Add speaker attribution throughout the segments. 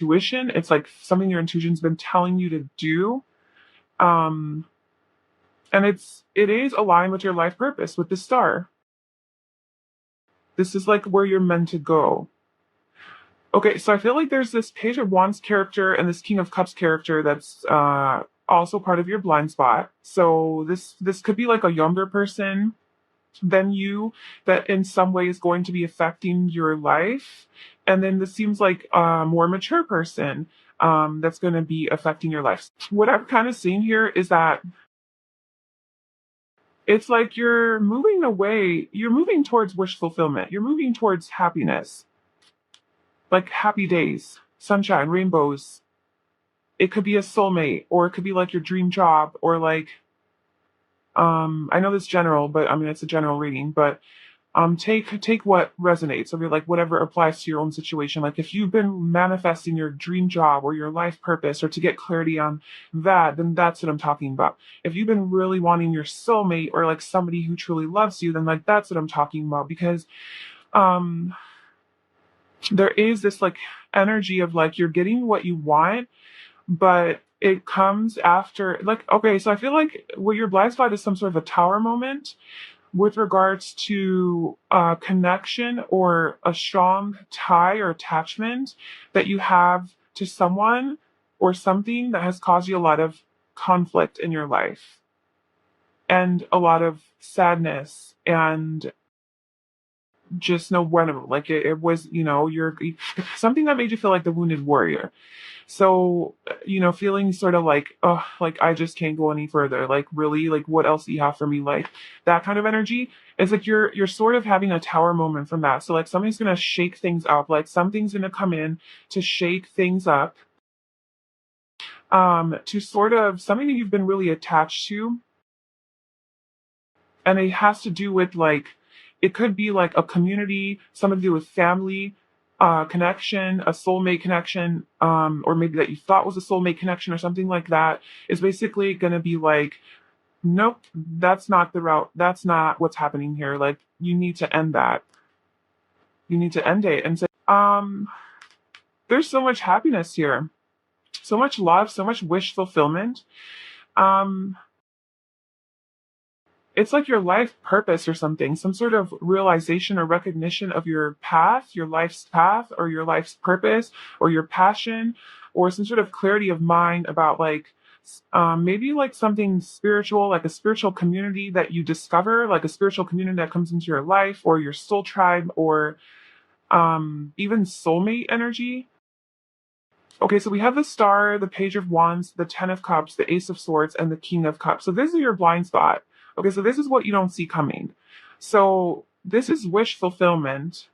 Speaker 1: intuition. It's like something your intuition's been telling you to do. Um, and it is aligned with your life purpose with the star. This is like where you're meant to go. Okay, so I feel like there's this Page of Wands character and this King of Cups character that's also part of your blind spot. So this could be like a younger person than you that in some way is going to be affecting your life. And then this seems like a more mature person that's going to be affecting your life. What I'm kind of seeing here is that it's like you're moving away, you're moving towards wish fulfillment, you're moving towards happiness, like happy days, sunshine, rainbows. It could be a soulmate, or it could be like your dream job, or like I know this general, but I mean it's a general reading, but take what resonates. I mean, like whatever applies to your own situation. Like if you've been manifesting your dream job or your life purpose, or to get clarity on that, then that's what I'm talking about. If you've been really wanting your soulmate or like somebody who truly loves you, then like that's what I'm talking about. Because um there is this like energy of like you're getting what you want, but it comes after like okay, so I feel like what your blind spot is some sort of a tower moment with regards to a connection or a strong tie or attachment that you have to someone or something that has caused you a lot of conflict in your life and a lot of sadness and just no bueno. Like it was, you're something that made you feel like the wounded warrior. So, feeling sort of like, oh, like I just can't go any further. Like really, like what else do you have for me? Like that kind of energy. It's like you're sort of having a tower moment from that. So like something's gonna shake things up. Like something's gonna come in to shake things up. To sort of something that you've been really attached to. And it has to do with like it could be like a community, something to do with family, connection, a soulmate connection, or maybe that you thought was a soulmate connection or something like that. Is basically going to be like, nope, that's not the route. That's not what's happening here. Like you need to end that. You need to end it and say, there's so much happiness here, so much love, so much wish fulfillment. Um, it's like your life purpose or something, some sort of realization or recognition of your path, your life's path, or your life's purpose, or your passion, or some sort of clarity of mind about like maybe like something spiritual, like a spiritual community that you discover, like a spiritual community that comes into your life, or your soul tribe, or even soulmate energy. Okay, so we have the Star, the Page of Wands, the Ten of Cups, the Ace of Swords, and the King of Cups. So this is your blind spot. Okay, so this is what you don't see coming. So this is wish fulfillment.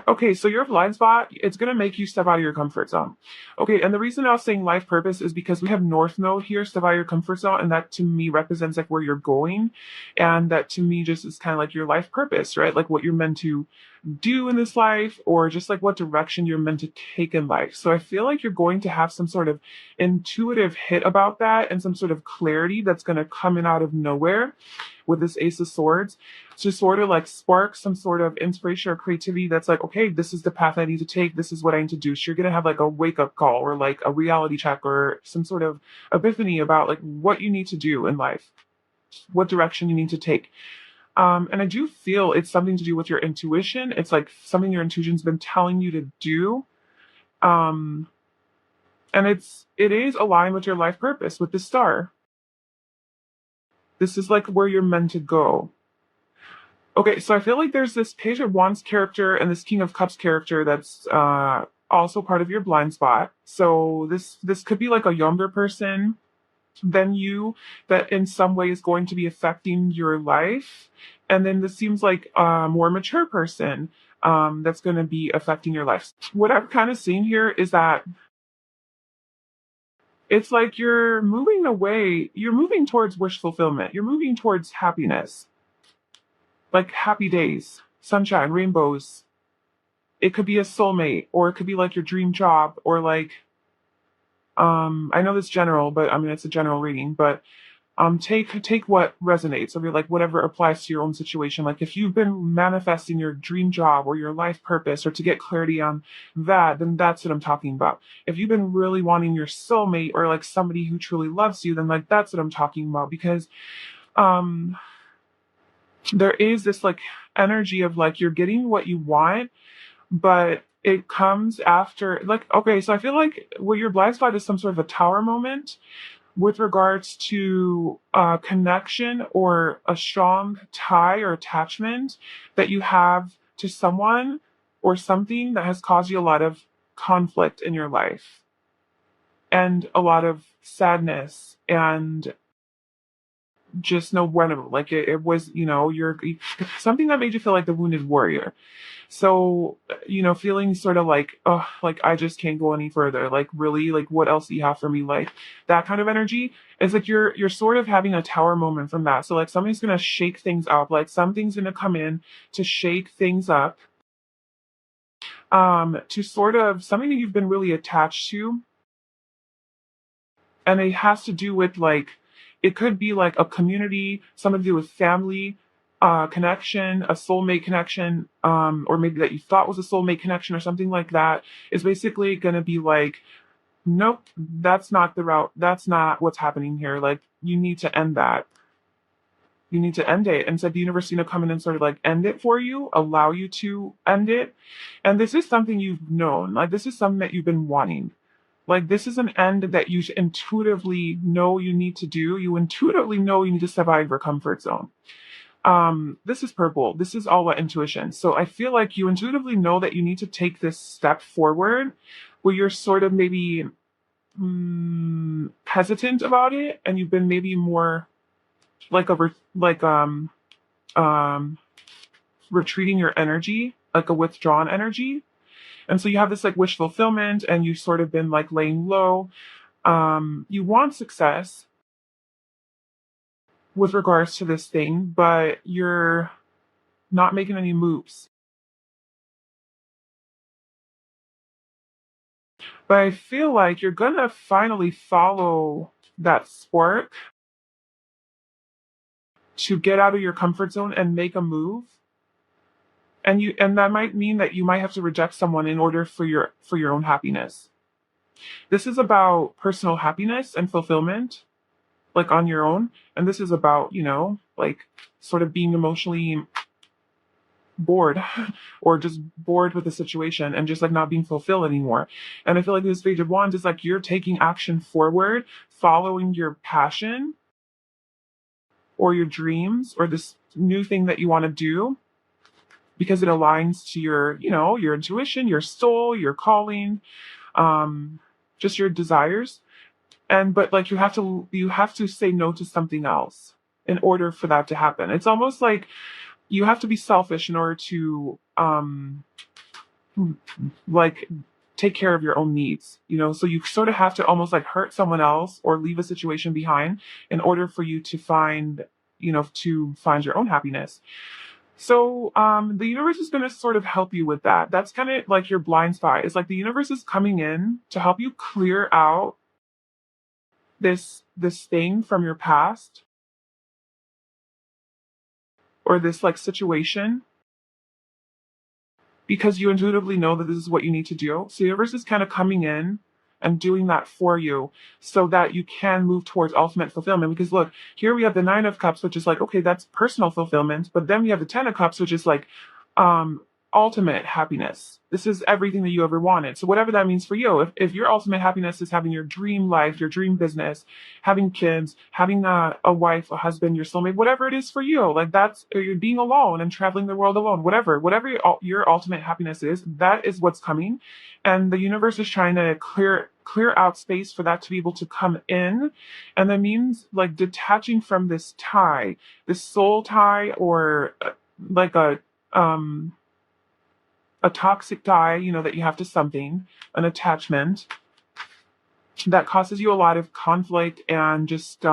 Speaker 1: Okay, so your blind spot, it's going to make you step out of your comfort zone. Okay, and the reason I was saying life purpose is because we have North Node here, step out of your comfort zone, and that to me represents like where you're going. And that to me just is kind of like your life purpose, right? Like what you're meant to do in this life, or just like what direction you're meant to take in life. So I feel like you're going to have some sort of intuitive hit about that and some sort of clarity that's going to come in out of nowhere with this Ace of Swords to sort of like spark some sort of inspiration or creativity that's like, okay, this is the path I need to take. This is what I need to do. So you're going to have like a wake up call or like a reality check or some sort of epiphany about like what you need to do in life, what direction you need to take. And I do feel it's something to do with your intuition. It's like something your intuition's been telling you to do. Um, and it is aligned with your life purpose with the star. This is like where you're meant to go. Okay, so I feel like there's this Page of Wands character and this King of Cups character that's also part of your blind spot. So this could be like a younger person than you that in some way is going to be affecting your life. And then this seems like a more mature person that's going to be affecting your life. What I'm kind of seeing here is that it's like you're moving away, you're moving towards wish fulfillment, you're moving towards happiness, like happy days, sunshine, rainbows. It could be a soulmate, or it could be like your dream job, or like I know this general, but I mean it's a general reading, but Take what resonates. So you're like whatever applies to your own situation. Like if you've been manifesting your dream job or your life purpose or to get clarity on that, then that's what I'm talking about. If you've been really wanting your soulmate or like somebody who truly loves you, then like that's what I'm talking about. Because um there is this like energy of like you're getting what you want, but it comes after like okay, so I feel like what your blind spot is some sort of a tower moment with regards to a connection or a strong tie or attachment that you have to someone or something that has caused you a lot of conflict in your life and a lot of sadness and just no when like it was you're something that made you feel like the wounded warrior. So, feeling sort of like, oh, like I just can't go any further. Like really, like what else do you have for me? Like that kind of energy is like you're sort of having a tower moment from that. So like something's gonna shake things up, like something's gonna come in to shake things up, to sort of something that you've been really attached to. And it has to do with like it could be like a community, something to do with family, connection, a soulmate connection, or maybe that you thought was a soulmate connection or something like that, is basically going to be like, nope, that's not the route. That's not what's happening here. Like, you need to end that. You need to end it. And so the universe is going to come in and sort of like end it for you, allow you to end it. And this is something you've known. Like, this is something that you've been wanting. Like, this is an end that you intuitively know you need to do. You intuitively know you need to step out of your comfort zone. This is purple. This is all about intuition. So I feel like you intuitively know that you need to take this step forward where you're sort of maybe hesitant about it, and you've been maybe more like um retreating your energy, like a withdrawn energy. And so you have this like wish fulfillment and you've sort of been like laying low. You want success with regards to this thing, but you're not making any moves. But I feel like you're gonna finally follow that spark to get out of your comfort zone and make a move. And that might mean that you might have to reject someone in order for your own happiness. This is about personal happiness and fulfillment, like on your own. And this is about, like sort of being emotionally bored or just bored with the situation and just like not being fulfilled anymore. And I feel like this Page of Wands is like you're taking action forward, following your passion or your dreams or this new thing that you want to do because it aligns to your, your intuition, your soul, your calling, just your desires. And but like you have to say no to something else in order for that to happen. It's almost like you have to be selfish in order to like take care of your own needs, so you sort of have to almost like hurt someone else or leave a situation behind in order for you to find your own happiness. So the universe is going to sort of help you with that. That's kind of like your blind spot. It's like the universe is coming in to help you clear out this thing from your past or this like situation because you intuitively know that this is what you need to do. So the universe is kind of coming in and doing that for you so that you can move towards ultimate fulfillment. Because look, here we have the Nine of Cups, which is like, okay, that's personal fulfillment. But then we have the Ten of Cups, which is like um ultimate happiness. This is everything that you ever wanted. So whatever that means for you, if your ultimate happiness is having your dream life, your dream business, having kids, having a wife, a husband, your soulmate, whatever it is for you, like that's or you're being alone and traveling the world alone, whatever your ultimate happiness is, that is what's coming. And the universe is trying to clear out space for that to be able to come in. And that means like detaching from this tie, this soul tie, or like a toxic tie, that you have to something, an attachment that causes you a lot of conflict and just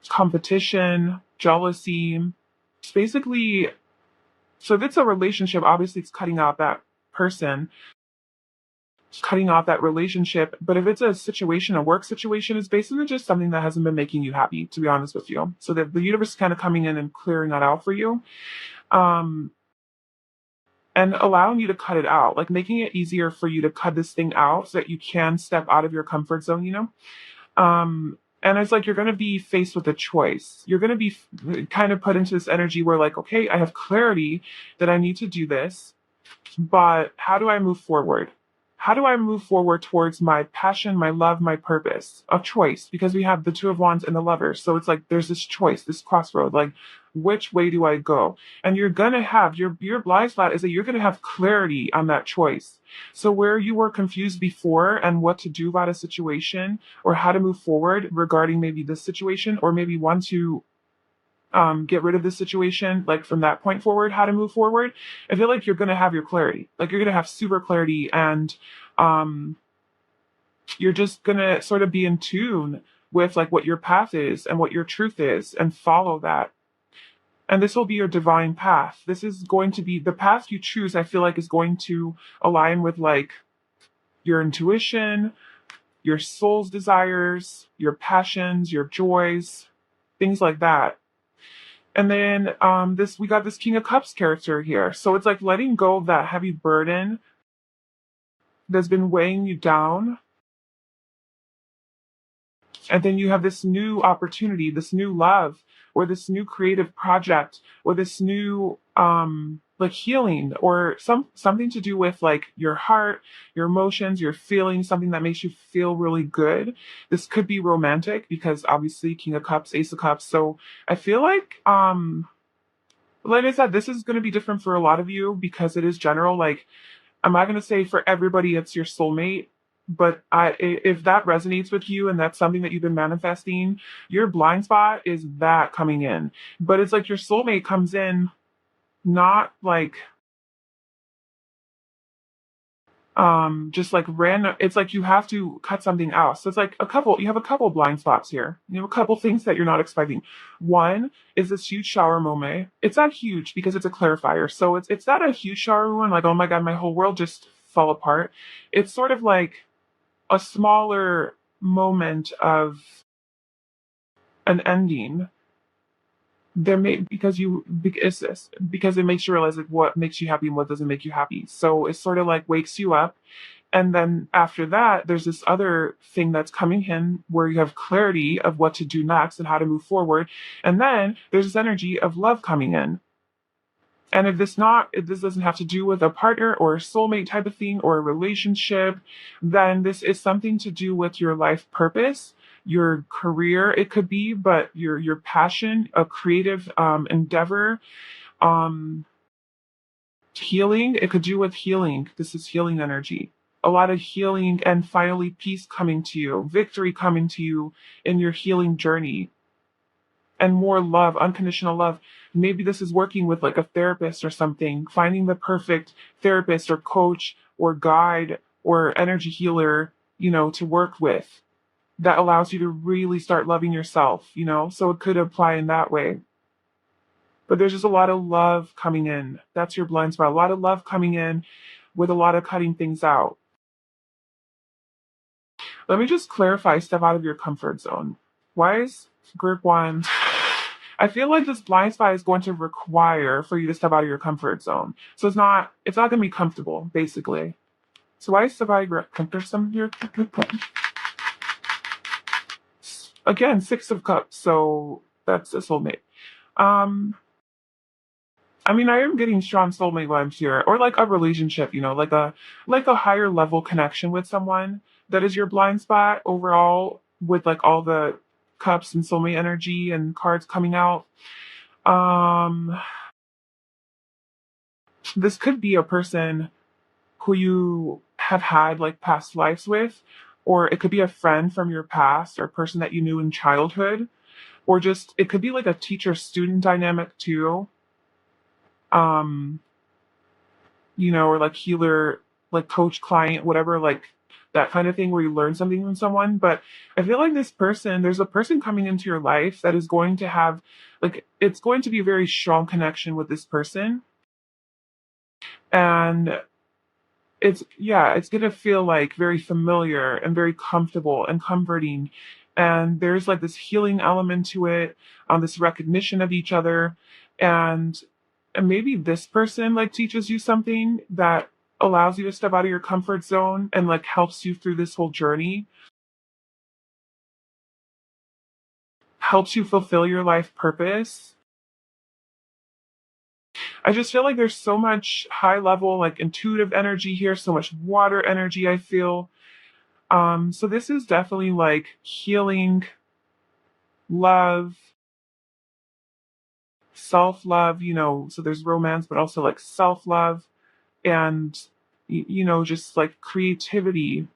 Speaker 1: competition, jealousy. It's basically, so if it's a relationship, obviously it's cutting out that person. cutting off that relationship. But if it's a situation, a work situation, it's basically just something that hasn't been making you happy, to be honest with you. So the universe is kind of coming in and clearing that out for you. Um, and allowing you to cut it out, like making it easier for you to cut this thing out so that you can step out of your comfort zone, and it's like you're going to be faced with a choice. You're going to be kind of put into this energy where, like, okay, I have clarity that I need to do this, but how do I move forward? How do I move forward towards my passion, my love, my purpose? A choice, because we have the Two of Wands and the Lovers. So it's like there's this choice, this crossroad. Like, which way do I go? And you're gonna have your blind spot is that you're gonna have clarity on that choice. So where you were confused before and what to do about a situation or how to move forward regarding maybe this situation, or maybe want to get rid of this situation, like from that point forward, how to move forward, I feel like you're going to have your clarity. Like you're going to have super clarity, and um, you're just going to sort of be in tune with like what your path is and what your truth is and follow that. And this will be your divine path. This is going to be the path you choose, I feel like, is going to align with like your intuition, your soul's desires, your passions, your joys, things like that. And then this we got this King of Cups character here. So it's like letting go of that heavy burden that's been weighing you down. And then you have this new opportunity, this new love, or this new creative project, or this new like healing, or something to do with like your heart, your emotions, your feelings, something that makes you feel really good. This could be romantic because obviously King of Cups, Ace of Cups. So I feel like I said, this is going to be different for a lot of you because it is general. Like, I'm not going to say for everybody it's your soulmate, but if that resonates with you and that's something that you've been manifesting, your blind spot is that coming in. But it's like your soulmate comes in not like just like random. It's like you have to cut something out. So it's like you have a couple blind spots here. You have a couple things that you're not expecting. One is this huge shower moment. It's not huge because it's a clarifier. So it's not a huge shower moment like, oh my god, my whole world just fell apart. It's sort of like a smaller moment of an ending. There may because this because it makes you realize like what makes you happy and what doesn't make you happy. So it sort of like wakes you up. And then after that, there's this other thing that's coming in where you have clarity of what to do next and how to move forward. And then there's this energy of love coming in. And if this doesn't have to do with a partner or a soulmate type of thing or a relationship, then this is something to do with your life purpose, your career, it could be, but your passion, a creative endeavor, um, healing, it could do with healing. This is healing energy. A lot of healing and finally peace coming to you, victory coming to you in your healing journey, and more love, unconditional love. Maybe this is working with like a therapist or something, finding the perfect therapist or coach or guide or energy healer, to work with that allows you to really start loving yourself, So it could apply in that way. But there's just a lot of love coming in. That's your blind spot. A lot of love coming in with a lot of cutting things out. Let me just clarify, step out of your comfort zone. Why is group one? I feel like this blind spot is going to require for you to step out of your comfort zone. So it's not going to be comfortable, basically. So why is step out of your comfort zone? Again, Six of Cups. So that's a soulmate. Um, I mean, I am getting strong soulmate vibes here, or like a relationship, like a higher level connection with someone that is your blind spot overall, with like all the cups and soulmate energy and cards coming out. Um, this could be a person who you have had like past lives with, or it could be a friend from your past or a person that you knew in childhood, or just it could be like a teacher student dynamic too. Um, or like healer, like coach client, whatever, like that kind of thing where you learn something from someone. But I feel like there's a person coming into your life that is going to have, like, it's going to be a very strong connection with this person. And it's gonna feel like very familiar and very comfortable and comforting. And there's like this healing element to it, this recognition of each other. And and maybe this person like teaches you something that allows you to step out of your comfort zone and like helps you through this whole journey, helps you fulfill your life purpose. I just feel like there's so much high level, like intuitive energy here, so much water energy I feel. So this is definitely like healing, love, self-love, so there's romance, but also like self-love and, just like creativity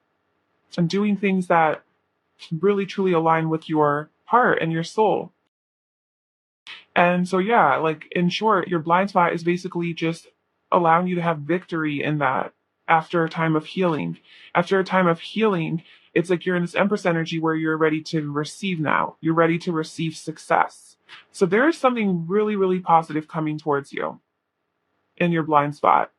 Speaker 1: and doing things that really truly align with your heart and your soul. And so, yeah, like in short, your blind spot is basically just allowing you to have victory in that after a time of healing. After a time of healing, it's like you're in this Empress energy where you're ready to receive now. You're ready to receive success. So there is something really, really positive coming towards you in your blind spot.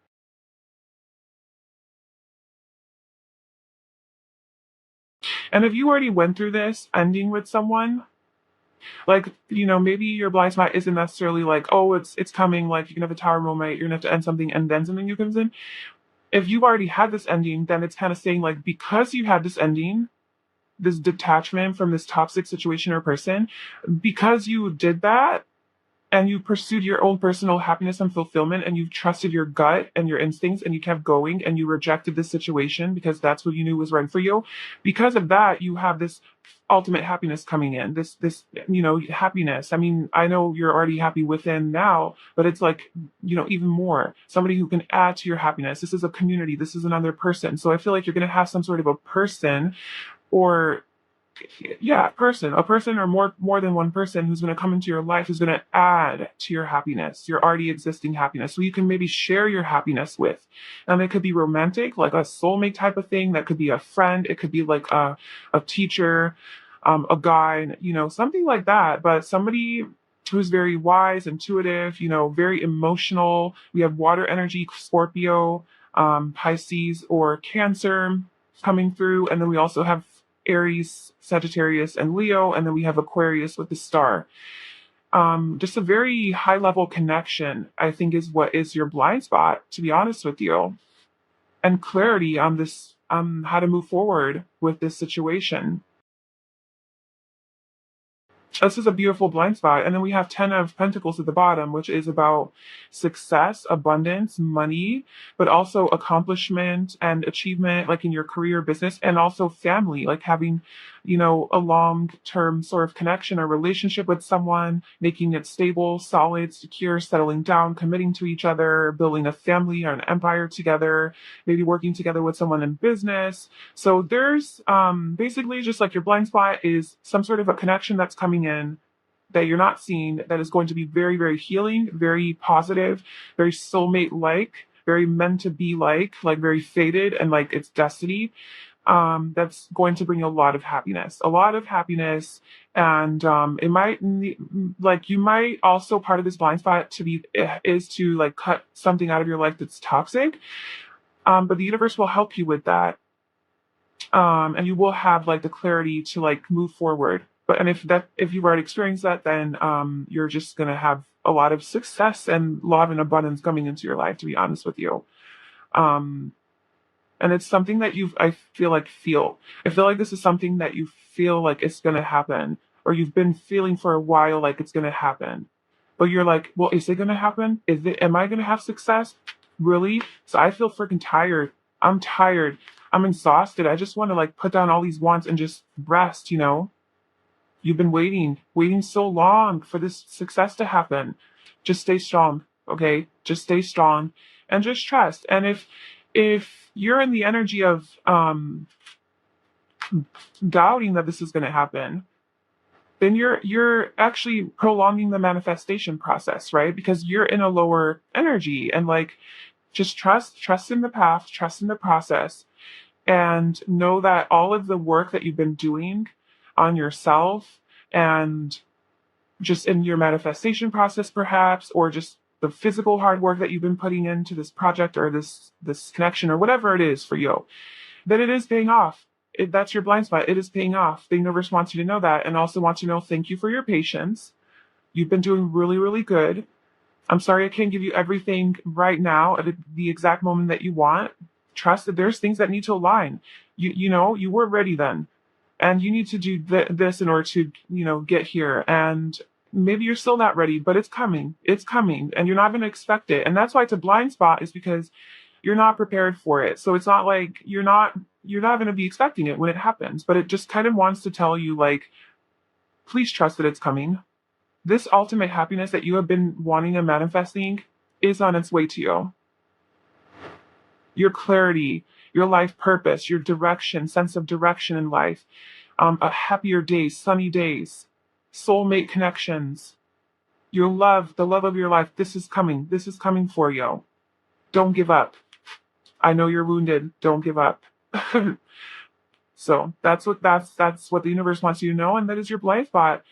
Speaker 1: And if you already went through this ending with someone, like, maybe your blind spot isn't necessarily like, oh, it's coming, like you can have a tower moment, you're gonna have to end something and then something new comes in. If you've already had this ending, then it's kind of saying like because you had this ending, this detachment from this toxic situation or person, because you did that, and you pursued your own personal happiness and fulfillment and you trusted your gut and your instincts and you kept going and you rejected this situation because that's what you knew was right for you, because of that you have this ultimate happiness coming in, this happiness. I mean, I know you're already happy within now, but it's like, even more somebody who can add to your happiness. This is a community, this is another person. So I feel like you're going to have some sort of a person, or yeah, a person or more than one person who's going to come into your life, who's going to add to your happiness, your already existing happiness, so you can maybe share your happiness with. And it could be romantic, like a soulmate type of thing. That could be a friend, it could be like a teacher, a guide, something like that. But somebody who's very wise, intuitive, very emotional. We have water energy, Scorpio, Pisces, or Cancer coming through. And then we also have Aries, Sagittarius, and Leo, and then we have Aquarius with the star. Just a very high level connection, I think, is what is your blind spot, to be honest with you, and clarity on this, how to move forward with this situation. This is a beautiful blind spot. And then we have 10 of Pentacles at the bottom, which is about success, abundance, money, but also accomplishment and achievement, like in your career, business, and also family, like having, a long-term sort of connection or relationship with someone, making it stable, solid, secure, settling down, committing to each other, building a family or an empire together, maybe working together with someone in business. So there's basically just like your blind spot is some sort of a connection that's coming in that you're not seeing, that is going to be very, very healing, very positive, very soulmate like, very meant to be like very fated and like it's destiny. That's going to bring a lot of happiness, a lot of happiness. And it might like you might also, part of this blind spot to be is to like cut something out of your life that's toxic. But the universe will help you with that, and you will have like the clarity to like move forward. But and if you've already experienced that, then you're just gonna have a lot of success and love and abundance coming into your life, to be honest with you. um and it's something that I feel like I feel like this is something that you feel like it's gonna happen, or you've been feeling for a while like it's gonna happen. But you're like, well, is it gonna happen? Am I gonna have success? Really? So I feel freaking tired. I'm tired. I'm exhausted. I just want to like put down all these wants and just rest. You've been waiting so long for this success to happen. Just stay strong, okay? Just stay strong and just trust. And if you're in the energy of doubting that this is going to happen, then you're actually prolonging the manifestation process, right? Because you're in a lower energy, and like just trust in the path, trust in the process, and know that all of the work that you've been doing on yourself, and just in your manifestation process perhaps, or just the physical hard work that you've been putting into this project or this connection or whatever it is for you, that it is paying off. That's your blind spot. It is paying off. The universe wants you to know that, and also wants you to know, thank you for your patience. You've been doing really, really good. I'm sorry I can't give you everything right now at the exact moment that you want. Trust that there's things that need to align. You were ready then, and you need to do this in order to, get here. And maybe you're still not ready, but it's coming. It's coming, and you're not going to expect it. And that's why it's a blind spot, is because you're not prepared for it. So it's not like you're not going to be expecting it when it happens, but it just kind of wants to tell you, like, please trust that it's coming. This ultimate happiness that you have been wanting and manifesting is on its way to you. Your clarity, your life purpose, your direction, sense of direction in life, a happier days, sunny days, soulmate connections, your love, the love of your life. This is coming. This is coming for you. Don't give up. I know you're wounded. Don't give up. So that's what the universe wants you to know, and that is your blind spot.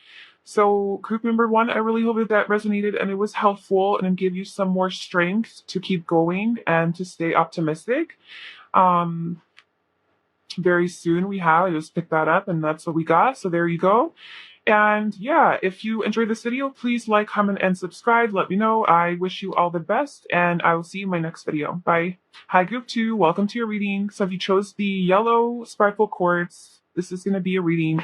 Speaker 1: So group member 1, I really hope that resonated and it was helpful and it gave you some more strength to keep going and to stay optimistic. Very soon I just picked that up and that's what we got. So there you go. And yeah, if you enjoyed this video, please like, comment, and subscribe. Let me know. I wish you all the best, and I will see you in my next video. Bye. Hi, Group 2. Welcome to your reading. So if you chose the yellow sparkle quartz, this is going to be a reading.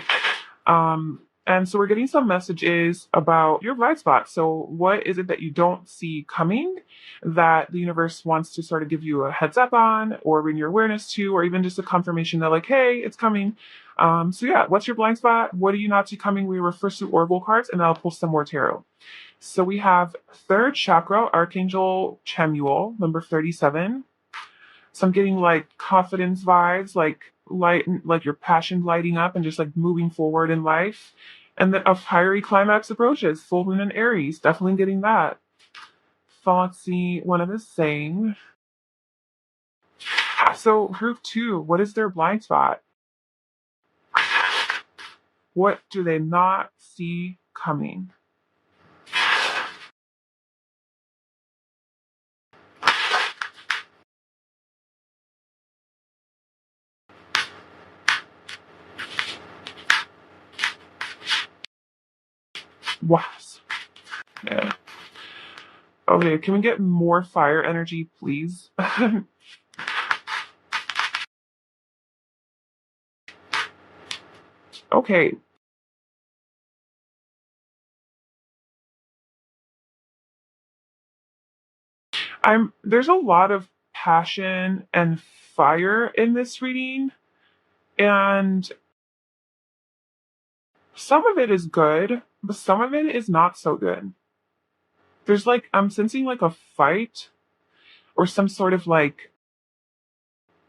Speaker 1: And so we're getting some messages about your blind spot. So what is it that you don't see coming that the universe wants to sort of give you a heads up on, or bring your awareness to, or even just a confirmation that, like, hey, it's coming. So yeah, what's your blind spot? What do you not see coming? We refer first to oracle cards, and I'll pull some more tarot. So we have third chakra, Archangel Chamuel, number 37. So I'm getting like confidence vibes, like your passion lighting up and just like moving forward in life. And then a fiery climax approaches, full moon in Aries, definitely getting that. So let's see what it is saying. So group 2, what is their blind spot? What do they not see coming? Wasp. Yeah. Okay, can we get more fire energy, please? Okay. There's a lot of passion and fire in this reading, and some of it is good, but some of it is not so good. There's like, I'm sensing like a fight or some sort of like,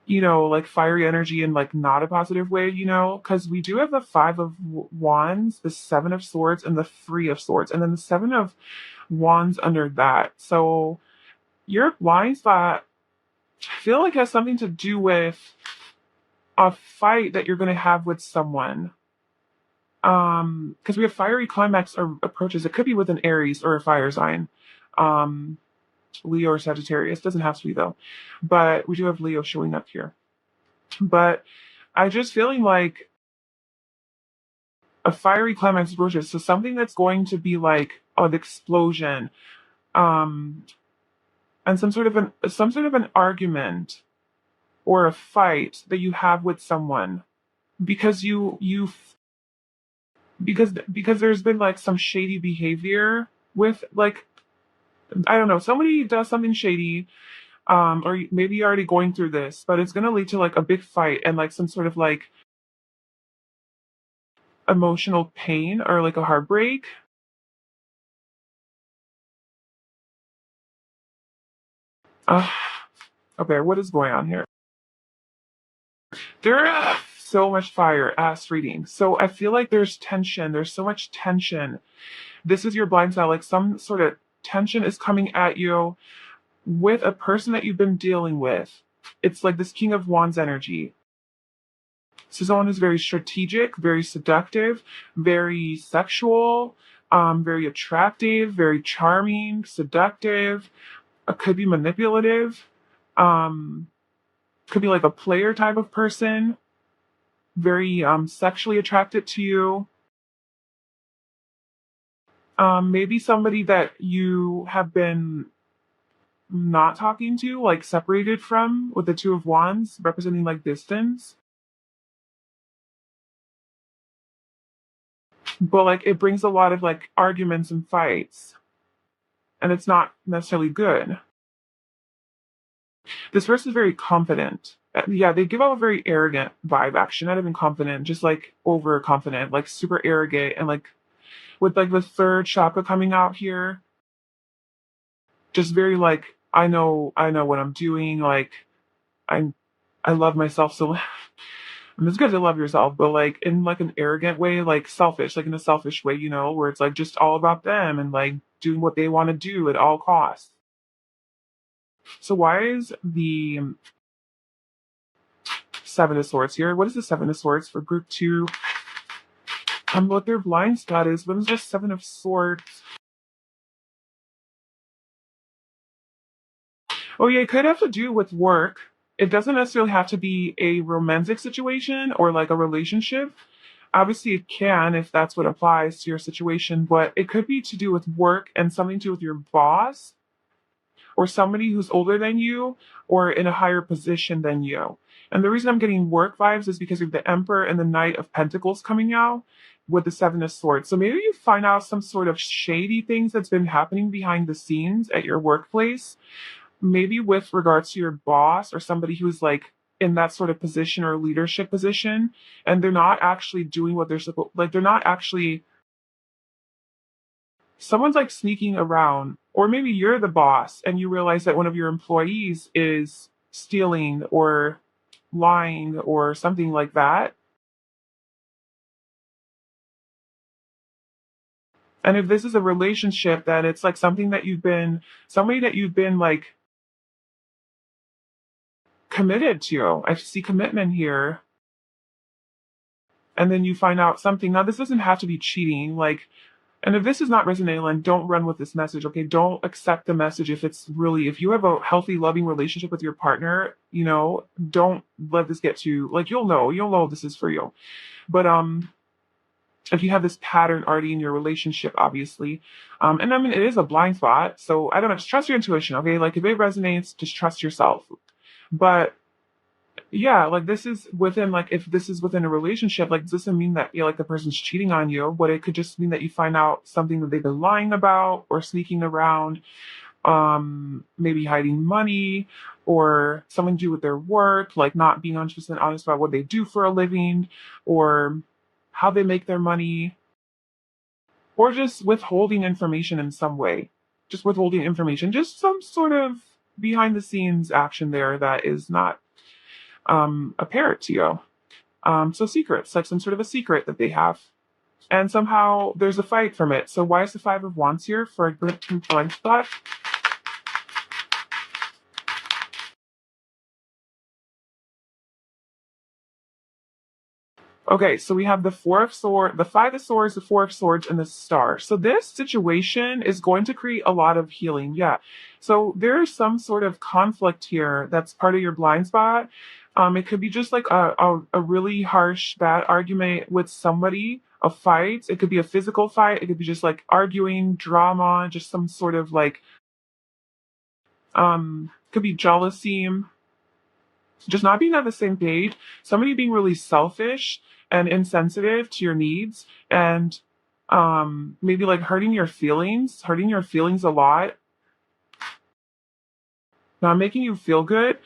Speaker 1: like fiery energy in like not a positive way, because we do have the 5 of Wands, the 7 of Swords, and the 3 of Swords, and then the 7 of Wands under that. So your blind spot, I feel like, has something to do with a fight that you're going to have with someone. Because we have fiery climax or approaches. It could be with an Aries or a fire sign. Leo or Sagittarius. Doesn't have to be though. But we do have Leo showing up here. But I just feeling like a fiery climax approaches. So something that's going to be like an explosion. And some sort of an argument or a fight that you have with someone because because there's been like some shady behavior with, like, I don't know, somebody does something shady, or maybe you're already going through this, but it's gonna lead to like a big fight and like some sort of like emotional pain or like a heartbreak. Okay, what is going on here? There so much fire, ass reading. So I feel like there's tension. There's so much tension. This is your blind side. Like some sort of tension is coming at you with a person that you've been dealing with. It's like this King of Wands energy. So someone who's very strategic, very seductive, very sexual, very attractive, very charming, seductive. It could be manipulative. Um, could be like a player type of person, very sexually attracted to you. Maybe somebody that you have been not talking to, like separated from, with the Two of Wands representing like distance. But like it brings a lot of like arguments and fights, and it's not necessarily good. This person is very confident. Yeah, they give off a very arrogant vibe, actually, not even confident, just like overconfident, like super arrogant, and like with like the third chakra coming out here, just very like I know what I'm doing. Like I I love myself so. And it's good to love yourself, but like in like an arrogant way, like selfish, like in a selfish way, you know, where it's like just all about them and like doing what they want to do at all costs. So why is the Seven of Swords here? What is the Seven of Swords for group two? What their blind spot is. What is just Seven of Swords? Oh yeah, it could have to do with work. It doesn't necessarily have to be a romantic situation or like a relationship. Obviously, it can if that's what applies to your situation, but it could be to do with work and something to do with your boss or somebody who's older than you or in a higher position than you. And the reason I'm getting work vibes is because of the Emperor and the Knight of Pentacles coming out with the Seven of Swords. So maybe you find out some sort of shady things that's been happening behind the scenes at your workplace, maybe with regards to your boss or somebody who's like in that sort of position or leadership position, and they're not actually doing what they're supposed, like they're not actually, someone's like sneaking around, or maybe you're the boss and you realize that one of your employees is stealing or lying or something like that. And if this is a relationship, then it's like something that you've been, somebody that you've been like committed to. I see commitment here. And then you find out something. Now, this doesn't have to be cheating. Like, and if this is not resonating, then don't run with this message, okay? Don't accept the message if it's really, if you have a healthy, loving relationship with your partner, you know, don't let this get to, like, you'll know this is for you. But, if you have this pattern already in your relationship, obviously, and I mean, it is a blind spot. So I don't know, just trust your intuition, okay? Like, if it resonates, just trust yourself. But yeah, like this is within, like if this is within a relationship, like this doesn't mean that, you know, like the person's cheating on you, but it could just mean that you find out something that they've been lying about or sneaking around, maybe hiding money or something to do with their work, like not being 100% honest about what they do for a living or how they make their money, or just withholding information in some way. Just withholding information, just some sort of behind the scenes action there that is not apparent to you. So secrets, like some sort of a secret that they have. And somehow there's a fight from it. So why is the Five of Wands here for a good blind spot? Okay, so we have the Four of Swords, the Five of Swords, the Four of Swords, and the Star. So this situation is going to create a lot of healing. Yeah. So there's some sort of conflict here that's part of your blind spot. It could be just like a really harsh, bad argument with somebody, a fight. It could be a physical fight. It could be just like arguing, drama, just some sort of like, could be jealousy, just not being on the same page, somebody being really selfish and insensitive to your needs, and maybe like hurting your feelings a lot, not making you feel good.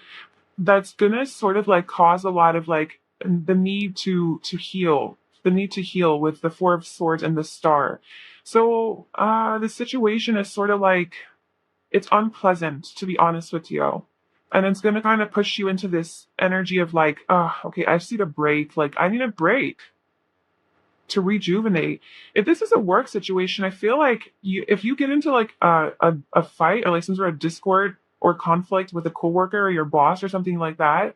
Speaker 1: That's gonna sort of like cause a lot of like the need to heal, the need to heal with the Four of Swords and the Star. So the situation is sort of like, it's unpleasant, to be honest with you. And it's going to kind of push you into this energy of like, oh, okay, I just need a break. Like, I need a break to rejuvenate. If this is a work situation, I feel like if you get into like a fight or like some sort of discord or conflict with a coworker or your boss or something like that,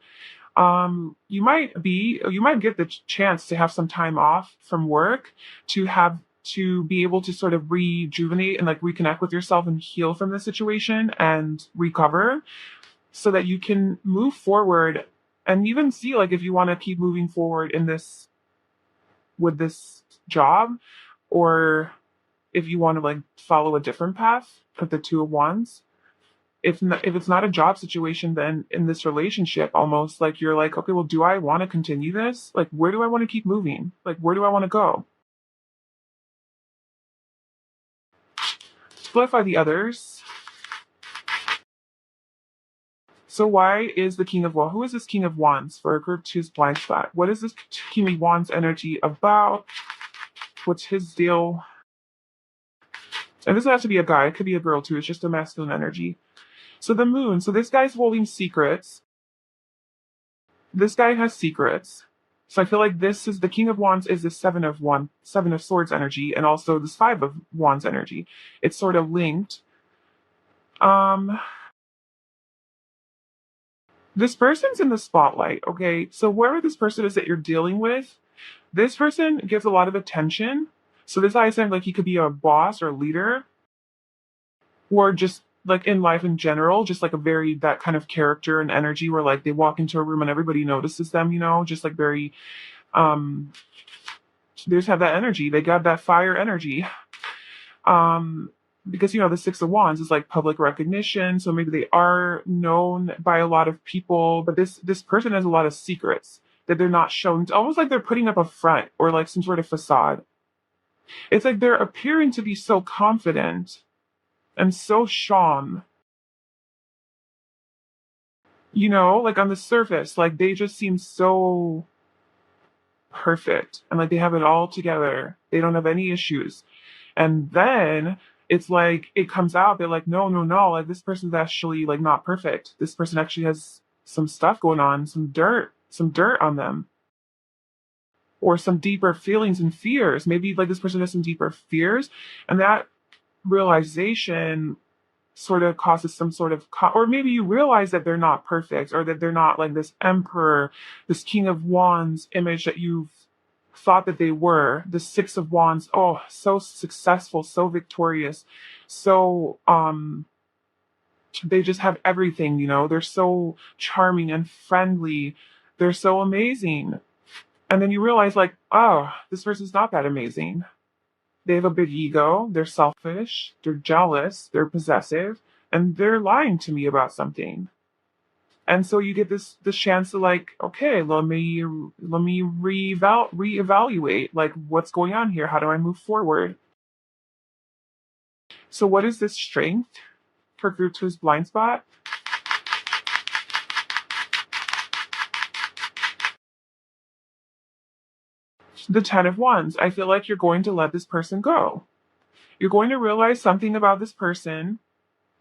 Speaker 1: you might get the chance to have some time off from work to have to be able to sort of rejuvenate and like reconnect with yourself and heal from the situation and recover so that you can move forward and even see like if you want to keep moving forward in this with this job, or if you want to like follow a different path with the Two of Wands. If it's not a job situation, then in this relationship, almost like you're like, okay, well, do I want to continue this? Like, where do I want to keep moving? Like, where do I want to go? Clarify the others. So why is the King of Wands? Who is this King of Wands for group two's blind spot? What is this King of Wands energy about? What's his deal? And this doesn't have to be a guy. It could be a girl too. It's just a masculine energy. So the moon. So this guy's holding secrets. This guy has secrets. So I feel like this is the King of Wands is the Seven of Swords energy, and also this Five of Wands energy. It's sort of linked. This person's in the spotlight, okay? So whoever this person is that you're dealing with, this person gives a lot of attention. So this I sound like he could be a boss or a leader, or just like in life in general, just like a very that kind of character and energy where like they walk into a room and everybody notices them, you know, just like very they just have that energy. They got that fire energy. Because you know the Six of Wands is like public recognition, so maybe they are known by a lot of people, but this person has a lot of secrets that they're not showing. It's almost like they're putting up a front or like some sort of facade. It's like they're appearing to be so confident and so strong, you know, like on the surface, like they just seem so perfect and like they have it all together. They don't have any issues. And then it's like it comes out, they're like, no, no, no, like this person's actually like not perfect. This person actually has some stuff going on, some dirt on them. Or some deeper feelings and fears. Maybe like this person has some deeper fears, and that realization sort of causes some sort of or maybe you realize that they're not perfect, or that they're not like this emperor, this King of Wands image that you've thought that they were. The Six of Wands, oh, so successful, so victorious, so they just have everything, you know, they're so charming and friendly, they're so amazing. And then you realize like, oh, this person's not that amazing. They have a big ego, they're selfish, they're jealous, they're possessive, and they're lying to me about something. And so you get this chance to like, okay, let me reevaluate like what's going on here. How do I move forward? So what is this strength for group two's blind spot? The Ten of Wands. I feel like you're going to let this person go. You're going to realize something about this person,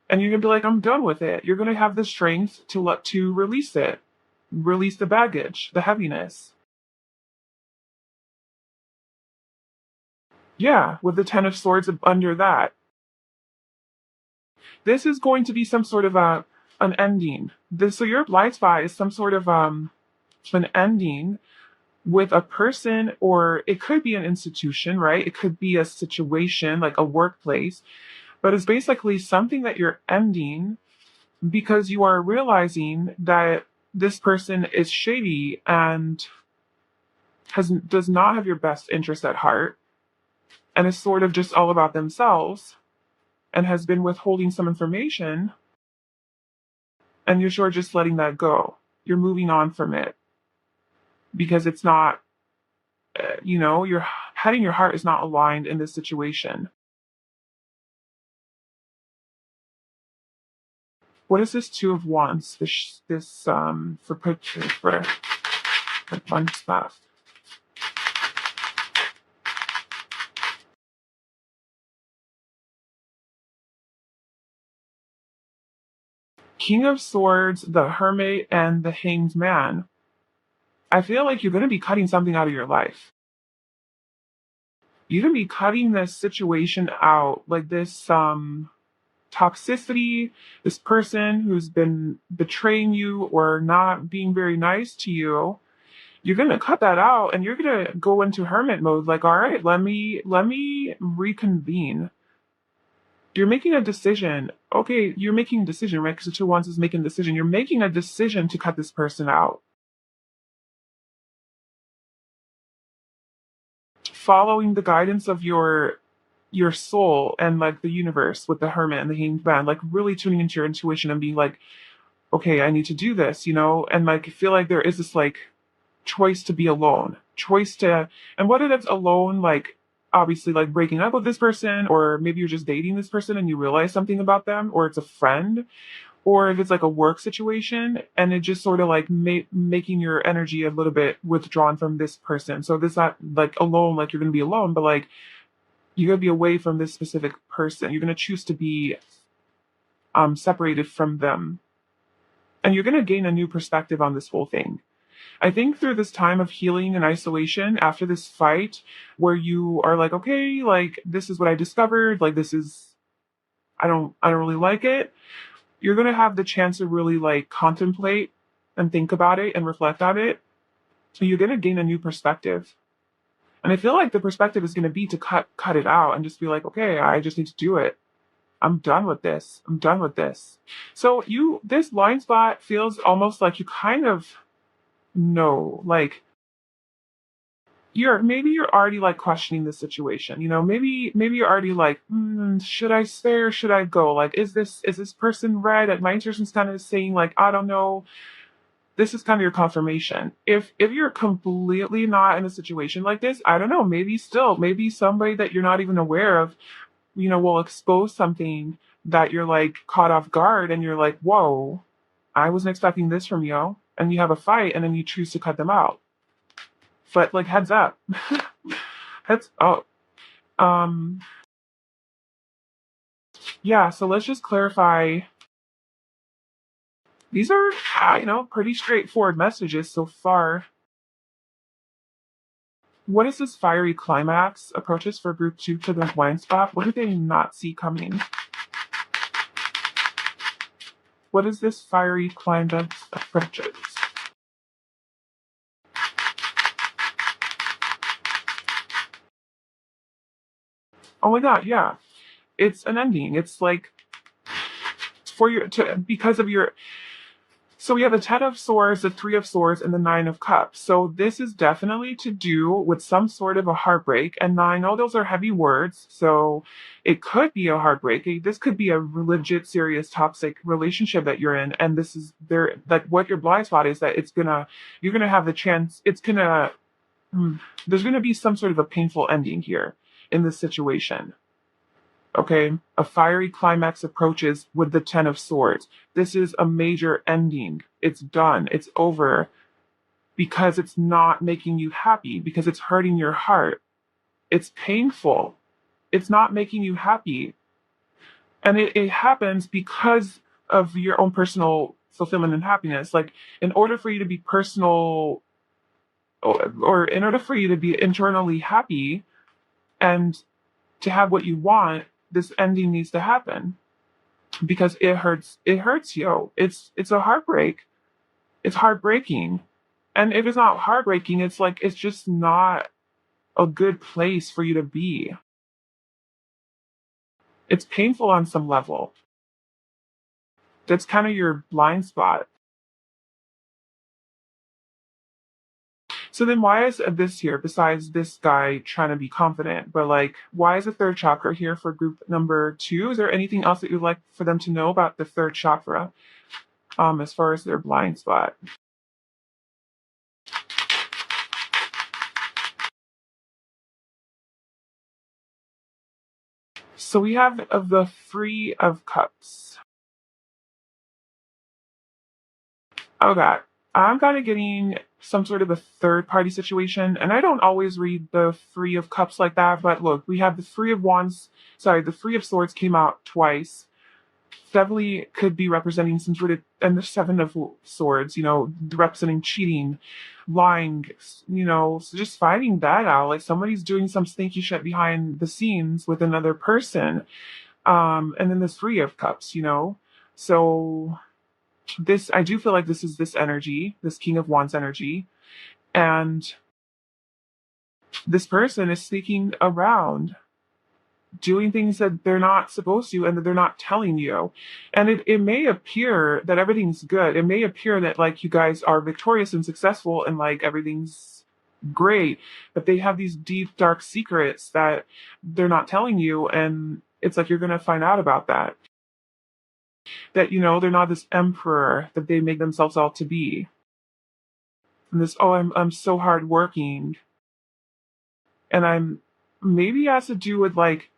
Speaker 1: and you're gonna be like, I'm done with it. You're gonna have the strength to release it, release the baggage, the heaviness. Yeah, with the Ten of Swords under that. This is going to be some sort of an ending. So your blind spot is some sort of an ending with a person, or it could be an institution, right? It could be a situation like a workplace, but it's basically something that you're ending because you are realizing that this person is shady and does not have your best interest at heart, and is sort of just all about themselves and has been withholding some information, and you're sure just letting that go. You're moving on from it because it's not, your head and your heart is not aligned in this situation. What is this Two of Wands? This for fun stuff. King of Swords, the Hermit, and the Hanged Man. I feel like you're going to be cutting something out of your life. You're going to be cutting this situation out, like this toxicity, this person who's been betraying you or not being very nice to you. you're gonna cut that out and you're gonna go into hermit mode, like, all right, let me reconvene. You're making a decision. Okay, you're making a decision, right? Because the two wands is making a decision. You're making a decision to cut this person out. Following the guidance of your soul and like the universe with the hermit and the hanged man, like really tuning into your intuition and being like, okay, I need to do this, and like feel like there is this like choice to be alone, choice to, and whether that's alone, like obviously like breaking up with this person, or maybe you're just dating this person and you realize something about them, or it's a friend, or if it's like a work situation and it just sort of like making your energy a little bit withdrawn from this person. So this not like alone, like you're gonna be alone, but like you're gonna be away from this specific person. You're gonna choose to be separated from them, and you're gonna gain a new perspective on this whole thing. I think through this time of healing and isolation after this fight, where you are like, okay, like this is what I discovered, like this is, I don't really like it. You're gonna have the chance to really like contemplate and think about it and reflect on it. So you're gonna gain a new perspective. And I feel like the perspective is gonna be to cut it out and just be like, okay, I just need to do it. I'm done with this. I'm done with this. So this blind spot feels almost like you kind of know, like you're already like questioning the situation. Maybe you're already like, should I stay or should I go? Like, is this person right? Like my intuition's kind of saying like, I don't know. This is kind of your confirmation. If you're completely not in a situation like this, I don't know. Maybe somebody that you're not even aware of, will expose something that you're like caught off guard, and you're like, whoa, I wasn't expecting this from you. And you have a fight, and then you choose to cut them out. But like heads up. heads up. Um yeah, so let's just clarify. These are, pretty straightforward messages so far. What is this fiery climax approaches for group 2 to the blind spot? What do they not see coming? What is this fiery climax approaches? Oh my god, yeah. It's an ending. It's like because of your. So we have the Ten of Swords, the Three of Swords, and the Nine of Cups. So this is definitely to do with some sort of a heartbreak. And now I know those are heavy words, so it could be a heartbreak. This could be a legit, serious, toxic relationship that you're in. And this is there, like what your blind spot is that you're gonna have the chance. There's gonna be some sort of a painful ending here in this situation. Okay, a fiery climax approaches with the Ten of Swords. This is a major ending. It's done. It's over because it's not making you happy, because it's hurting your heart. It's painful. It's not making you happy. And it happens because of your own personal fulfillment and happiness. Like, in order for you to be personal, or in order for you to be internally happy and to have what you want, this ending needs to happen because it hurts you. It's a heartbreak. It's heartbreaking. And if it's not heartbreaking, it's like it's just not a good place for you to be. It's painful on some level. That's kind of your blind spot. So then why is this here, besides this guy trying to be confident? But like, why is the third chakra here for group number 2? Is there anything else that you'd like for them to know about the third chakra, as far as their blind spot? So we have of the Three of Cups. Okay. I'm kind of getting some sort of a third party situation, and I don't always read the Three of Cups like that, but look, we have the Three of Wands, sorry, the Three of Swords came out twice. Definitely could be representing some sort of, and the Seven of Swords, representing cheating, lying, so just finding that out. Like somebody's doing some stinky shit behind the scenes with another person. And then the Three of Cups, So I do feel like this is this energy, this King of Wands energy. And this person is sneaking around, doing things that they're not supposed to and that they're not telling you. And it may appear that everything's good. It may appear that like you guys are victorious and successful and like everything's great, but they have these deep, dark secrets that they're not telling you. And it's like you're going to find out about that. That, they're not this emperor that they make themselves out to be. And this, oh, I'm so hardworking. And I'm maybe has to do with like,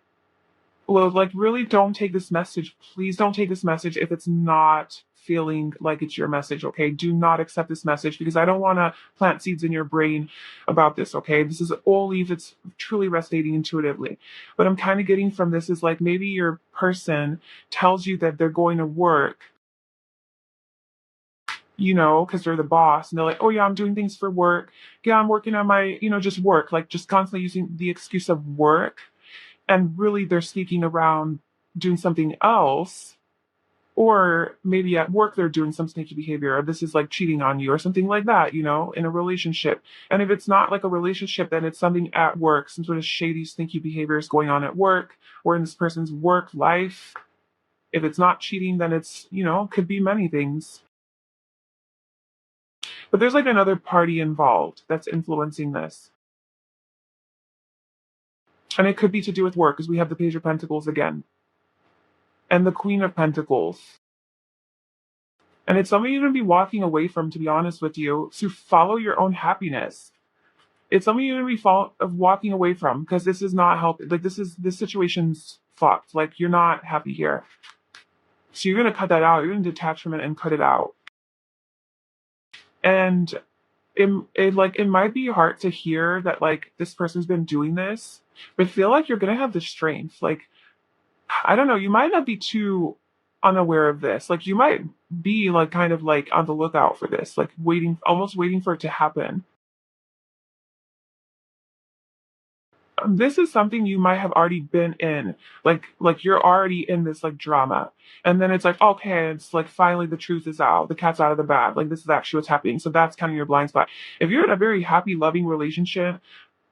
Speaker 1: well, like, really don't take this message. Please don't take this message if it's not feeling like it's your message, okay? Do not accept this message because I don't want to plant seeds in your brain about this, okay? This is only if it's truly resonating intuitively. But I'm kind of getting from this is like maybe your person tells you that they're going to work, because they're the boss and they're like, oh yeah, I'm doing things for work. Yeah, I'm working on my, just work, like just constantly using the excuse of work. And really they're sneaking around doing something else. Or maybe at work they're doing some sneaky behavior, or this is like cheating on you or something like that, in a relationship. And if it's not like a relationship, then it's something at work, some sort of shady, sneaky behavior is going on at work or in this person's work life. If it's not cheating, then it's, could be many things. But there's like another party involved that's influencing this. And it could be to do with work, because we have the Page of Pentacles again. And the Queen of Pentacles. And it's something you're going to be walking away from, to be honest with you, to follow your own happiness. It's something you're going to be walking away from, because this is not helping. Like, this situation's fucked. Like, you're not happy here. So you're going to cut that out. You're going to detach from it and cut it out. And it might be hard to hear that, like, this person's been doing this, but feel like you're going to have the strength. Like, I don't know, you might not be too unaware of this. Like you might be like kind of like on the lookout for this, like almost waiting for it to happen. This is something you might have already been in. Like you're already in this like drama. And then it's like, okay, it's like finally the truth is out. The cat's out of the bag. Like this is actually what's happening. So that's kind of your blind spot. If you're in a very happy, loving relationship,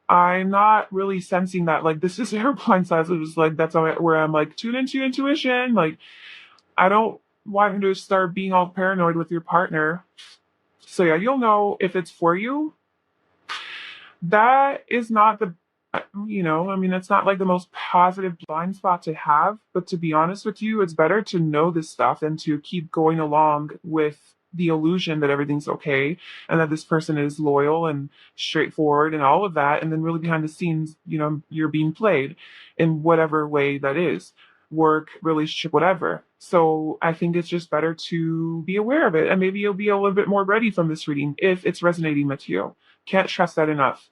Speaker 1: I'm not really sensing that like this is your blind spot. So it's like that's where I'm like tune into your intuition. Like I don't want you to start being all paranoid with your partner. So yeah, you'll know if it's for you. That is not it's not like the most positive blind spot to have. But to be honest with you, it's better to know this stuff than to keep going along with the illusion that everything's okay and that this person is loyal and straightforward and all of that. And then really behind the scenes, you're being played in whatever way that is, work, relationship, whatever. So I think it's just better to be aware of it. And maybe you'll be a little bit more ready from this reading if it's resonating with you. Can't stress that enough.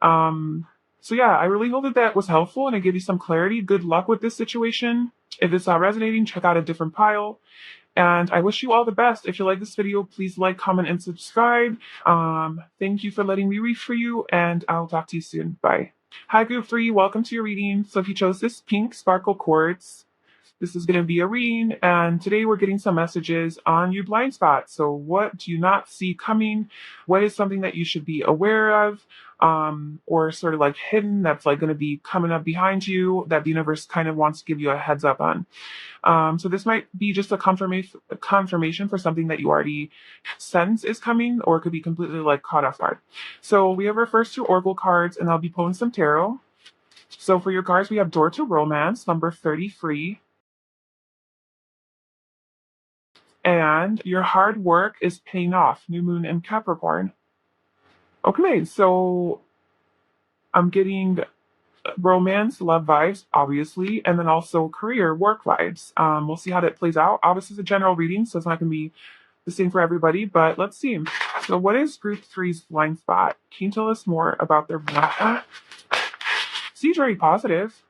Speaker 1: So yeah, I really hope that that was helpful and it gave you some clarity. Good luck with this situation. If it's not resonating, check out a different pile. And I wish you all the best. If you like this video, please like, comment, and subscribe. Thank you for letting me read for you, and I'll talk to you soon. Bye. Hi, Group 3. Welcome to your reading. So if you chose this pink sparkle quartz, this is going to be a reading, and today we're getting some messages on your blind spot. So what do you not see coming? What is something that you should be aware of, or sort of like hidden that's like going to be coming up behind you that the universe kind of wants to give you a heads up on? So this might be just a confirmation for something that you already sense is coming, or it could be completely like caught off guard. So we have our first two oracle cards, and I'll be pulling some tarot. So for your cards, we have Door to Romance, number 33. And your hard work is paying off, New Moon in Capricorn. Okay, so I'm getting romance, love vibes, obviously, and then also career, work vibes. We'll see how that plays out. Obviously, it's a general reading, so it's not going to be the same for everybody, but let's see. So what is Group 3's blind spot? Can you tell us more about their blind spot? Seems very positive.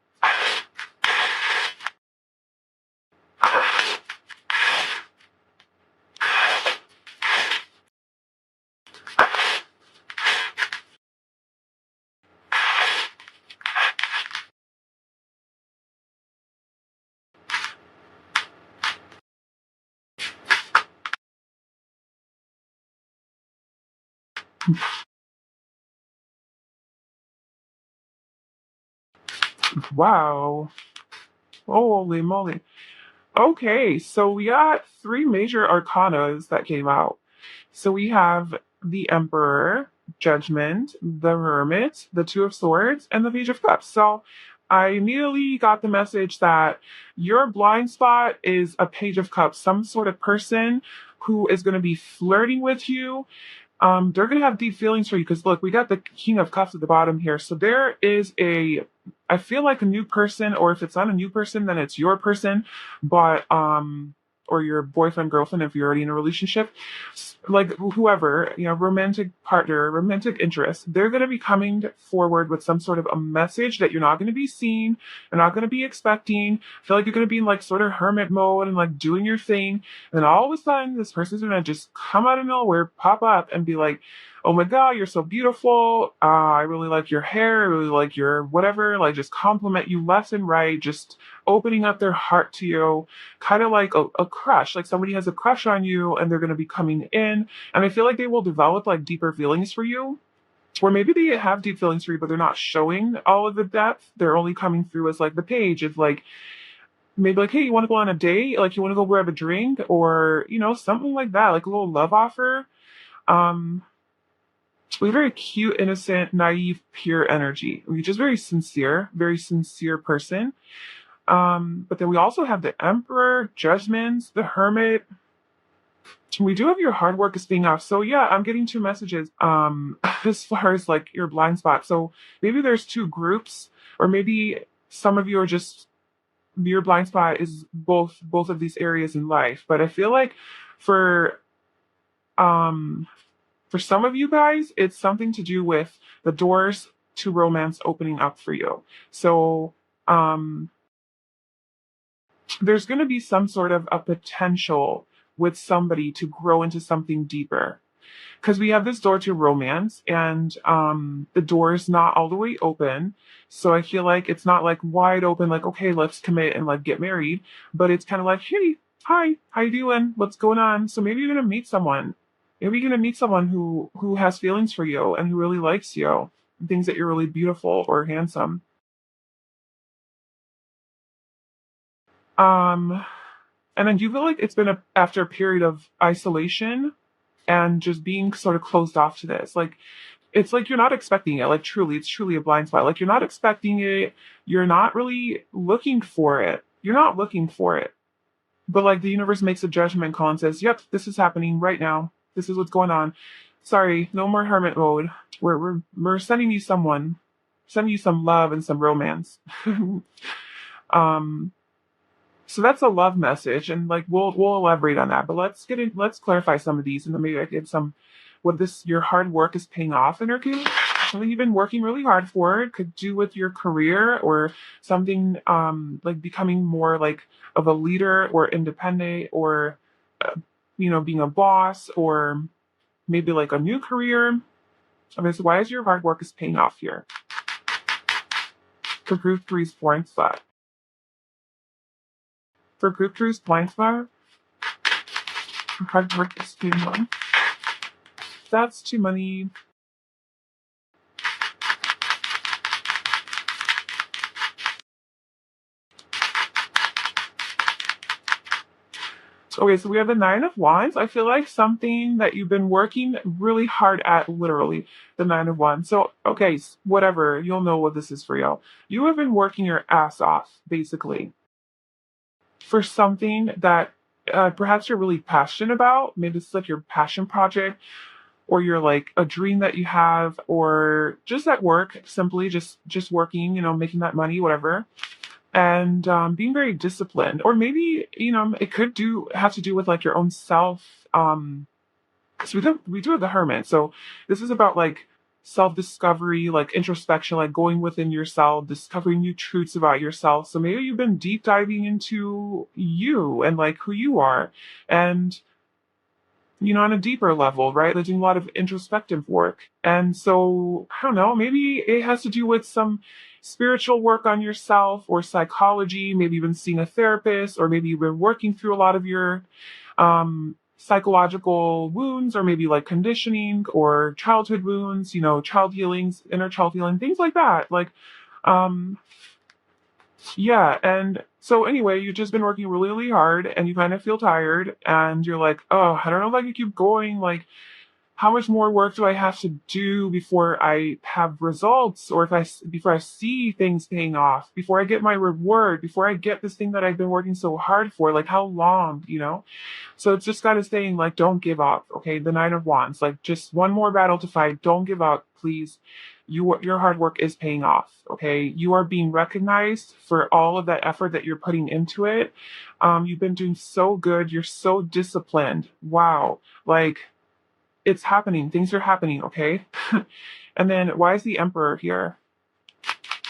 Speaker 1: Wow. Holy moly. Okay, so we got three major arcanas that came out. So we have the Emperor, Judgment, the Hermit, the Two of Swords, and the Page of Cups. So I immediately got the message that your blind spot is a Page of Cups, some sort of person who is going to be flirting with you. They're gonna have deep feelings for you because look, we got the King of Cups at the bottom here. So there is I feel like a new person, or if it's not a new person, then it's your person, but or your boyfriend, girlfriend, if you're already in a relationship, like whoever, romantic partner, romantic interest, they're gonna be coming forward with some sort of a message that you're not gonna be seeing, you're not gonna be expecting. I feel like you're gonna be in like sort of hermit mode and like doing your thing. And all of a sudden, this person's gonna just come out of nowhere, pop up, and be like, "Oh my God, you're so beautiful. I really like your hair. I really like your whatever." Like, just compliment you left and right, just opening up their heart to you, kind of like a crush. Like somebody has a crush on you, and they're gonna be coming in, and I feel like they will develop like deeper feelings for you. Or maybe they have deep feelings for you, but they're not showing all of the depth. They're only coming through as like the page. It's like maybe like, hey, you want to go on a date? Like, you want to go grab a drink, or something like that, like a little love offer. Um, we're very cute, innocent, naive, pure energy. We're just very sincere person. But then we also have the Emperor, Judgments, the Hermit. We do have your hard work is being off. So yeah, I'm getting two messages. As far as like your blind spot. So maybe there's two groups, or maybe some of you are just your blind spot is both of these areas in life. But I feel like for um for some of you guys, it's something to do with the doors to romance opening up for you. So um there's going to be some sort of a potential with somebody to grow into something deeper, because we have this door to romance, and the door is not all the way open. So I feel like it's not like wide open, like, okay, let's commit and like get married, but it's kind of like, hey, hi, how you doing, what's going on? So maybe you're gonna meet someone, who has feelings for you and who really likes you, and thinks that you're really beautiful or handsome. um and then do you feel like it's been after a period of isolation and just being sort of closed off to this? Like, it's like you're not expecting it. Like, truly, it's truly a blind spot. Like, you're not expecting it. You're not really looking for it. You're not looking for it. But like the universe makes a judgment call and says, "Yep, this is happening right now. This is what's going on. Sorry, no more hermit mode. We're sending you some love and some romance." um, so that's a love message, and like we'll elaborate on that. But let's clarify some of these, and then maybe I get some what this your hard work is paying off in our case. Something you've been working really hard for. It could do with your career, or something like becoming more like of a leader or independent, or uh, being a boss, or maybe like a new career. Okay, so why is your hard work is paying off here? For group three's blind spot. For group three's blind spot, hard work is paying off. That's too money. Okay, so we have the Nine of Wands. I feel like something that you've been working really hard at, literally, the Nine of Wands. So, okay, whatever, you'll know what this is for you. You have been working your ass off, basically, for something that perhaps you're really passionate about. Maybe it's like your passion project, or you're like a dream that you have, or just at work, simply just working, making that money, whatever, and being very disciplined. Or maybe it could do have to do with like your own self. So we do have the Hermit, so this is about like self discovery, like introspection, like going within yourself, discovering new truths about yourself. So maybe you've been deep diving into you and like who you are, and on a deeper level, right? They're doing a lot of introspective work. And so, I don't know, maybe it has to do with some spiritual work on yourself, or psychology. Maybe you've been seeing a therapist, or maybe you've been working through a lot of your psychological wounds, or maybe like conditioning or childhood wounds, child healings, inner child healing, things like that. Like, um, Yeah, and so anyway, you've just been working really, really hard and you kind of feel tired and you're like, oh, I don't know if I can keep going. Like, how much more work do I have to do before I have results, or before I see things paying off, before I get my reward, before I get this thing that I've been working so hard for? Like, how long, you know? So it's just kind of saying, like, don't give up. Okay, the Nine of Wands, like, just one more battle to fight. Don't give up, please. Your hard work is paying off. Okay, you are being recognized for all of that effort that you're putting into it. You've been doing so good. You're so disciplined. Wow, like it's happening. Things are happening. Okay, and then why is the Emperor here?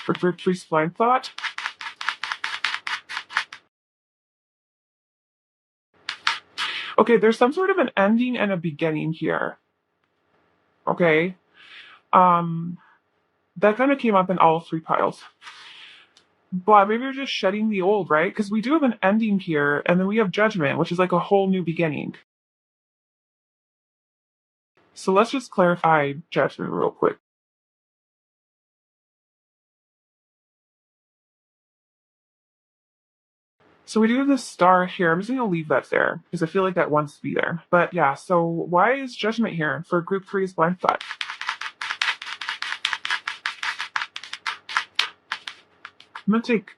Speaker 1: For priest blind thought. Okay, there's some sort of an ending and a beginning here. Okay. Um, that kind of came up in all three piles. But maybe you're just shedding the old, right? Because we do have an ending here, and then we have judgment, which is like a whole new beginning. So let's just clarify judgment real quick. So we do have this star here. I'm just going to leave that there because I feel like that wants to be there. But yeah, so why is judgment here for group 3's blind thought? I'm going to take.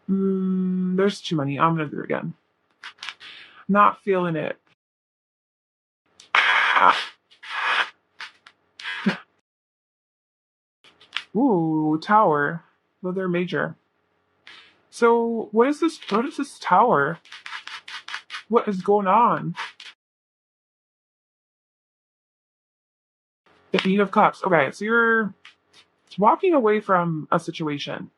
Speaker 1: There's too many. I'm going to do it again. Not feeling it. Ooh, tower. Well, they're major. So what is this? What is this tower? What is going on? The Eight of Cups. Okay, so you're walking away from a situation.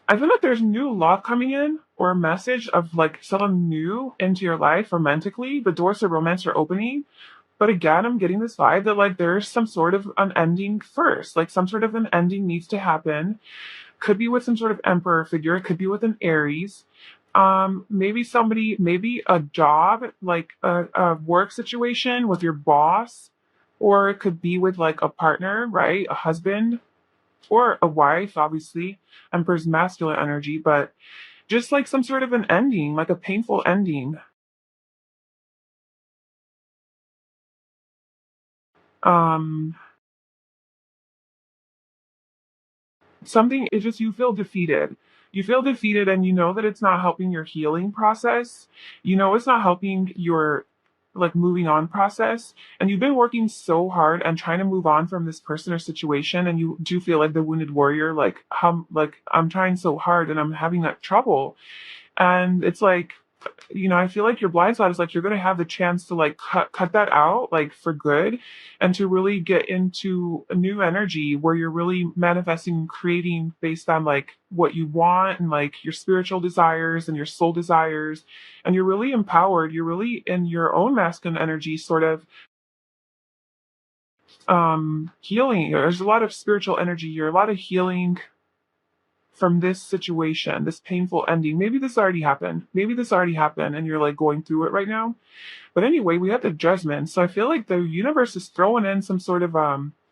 Speaker 1: I feel like there's new love coming in or a message of like someone new into your life romantically. The doors to romance are opening. But again, I'm getting this vibe that like there's some sort of an ending first. Like some sort of an ending needs to happen. Could be with some sort of emperor figure, could be with an Aries. Maybe a job, like a work situation with your boss, or it could be with like a partner, right? A husband or a wife, obviously. Emperor's masculine energy, but just like some sort of an ending, like a painful ending. Um, something it's just you feel defeated. You feel defeated and you know that it's not helping your healing process. You know it's not helping your like moving on process, and you've been working so hard and trying to move on from this person or situation, and you do feel like the wounded warrior, like how like I'm trying so hard and I'm having that trouble. And it's like, I feel like your blind spot is like you're gonna have the chance to like cut that out like for good, and to really get into a new energy where you're really manifesting and creating based on like what you want and like your spiritual desires and your soul desires, and you're really empowered. You're really in your own masculine energy, sort of healing. There's a lot of spiritual energy. You're a lot of healing from this situation, this painful ending. Maybe this already happened. Maybe this already happened and you're like going through it right now. But anyway, we have the judgment. So I feel like the universe is throwing in some sort of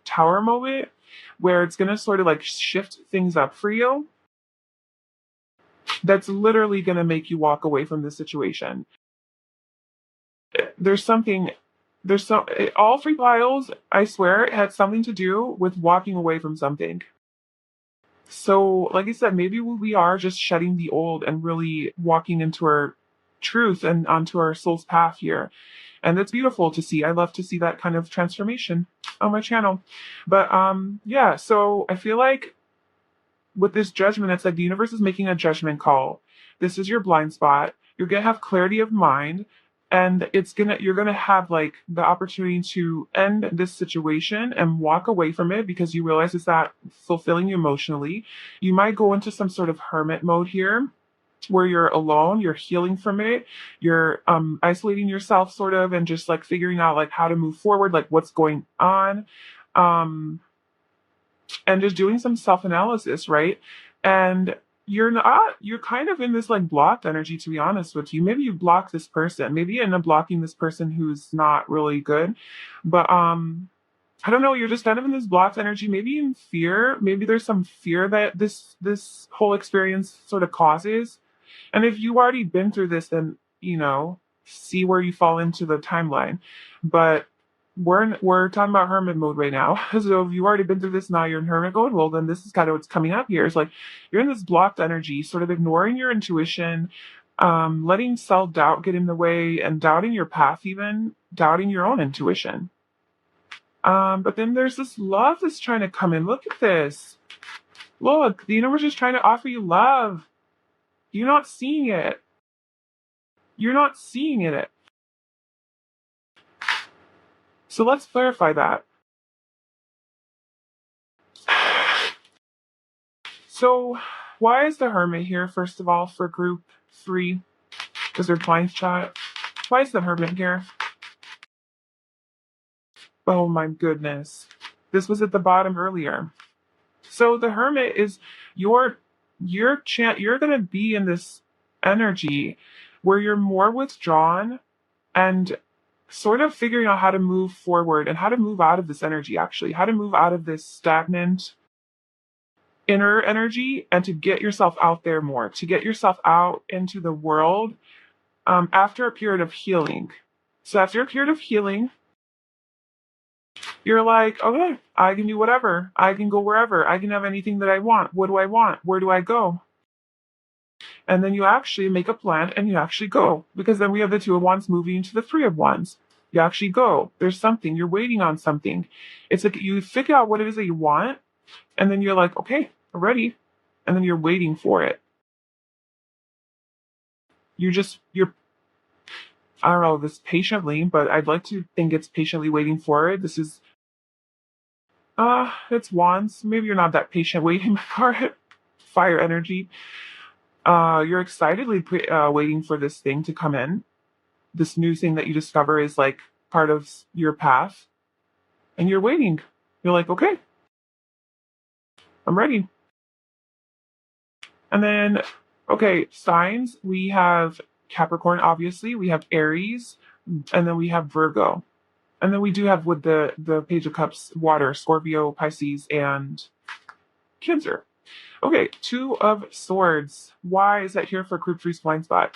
Speaker 1: tower moment where it's gonna sort of like shift things up for you. That's literally gonna make you walk away from this situation. There's something there's so all three piles, I swear, it had something to do with walking away from something. So, like I said, maybe we are just shedding the old and really walking into our truth and onto our soul's path here. And it's beautiful to see. I love to see that kind of transformation on my channel. But yeah, so I feel like with this judgment, it's like the universe is making a judgment call. This is your blind spot. You're gonna have clarity of mind, and you're gonna have like the opportunity to end this situation and walk away from it because you realize it's not fulfilling you emotionally. You might go into some sort of hermit mode here where you're alone, you're healing from it, you're isolating yourself sort of, and just like figuring out like how to move forward, like what's going on. Um and just doing some self-analysis, right? And you're kind of in this like blocked energy, to be honest with you. Maybe you block this person. Maybe you end up blocking this person who's not really good. But I don't know, you're just kind of in this blocked energy, maybe in fear. Maybe there's some fear that this whole experience sort of causes. And if you've already been through this, then, see where you fall into the timeline. But we're talking about hermit mode right now. So if you've already been through this, now you're in hermit mode, well, then this is kind of what's coming up here. It's like you're in this blocked energy, sort of ignoring your intuition, letting self-doubt get in the way, and doubting your path, even doubting your own intuition. But then there's this love that's trying to come in. Look at this. Look, the universe is trying to offer you love. You're not seeing it. You're not seeing it. So let's clarify that. So, why is the Hermit here, first of all, for group 3? Because they're blind chat. Why is the Hermit here? Oh my goodness. This was at the bottom earlier. So the Hermit is you're gonna be in this energy where you're more withdrawn and sort of figuring out how to move forward and how to move out of this energy, actually, how to move out of this stagnant inner energy and to get yourself out there more, to get yourself out into the world after a period of healing. So after a period of healing, you're like, okay, I can do whatever. I can go wherever. I can have anything that I want. What do I want? Where do I go? And then you actually make a plan and you actually go. Because then we have the Two of Wands moving into the Three of Wands. You actually go. There's something. You're waiting on something. It's like you figure out what it is that you want. And then you're like, okay, I'm ready. And then you're waiting for it. You're, I don't know, this patiently, but I'd like to think it's patiently waiting for it. This is, it's Wands. Maybe you're not that patient waiting for it. Fire energy. You're excitedly waiting for this thing to come in. This new thing that you discover is like part of your path, and you're waiting. You're like, okay, I'm ready. And then, okay, signs. We have Capricorn, obviously. We have Aries, and then we have Virgo. And then we do have with the Page of Cups, water, Scorpio, Pisces, and Cancer. Okay, Two of Swords. Why is that here for Group 3's blind spot?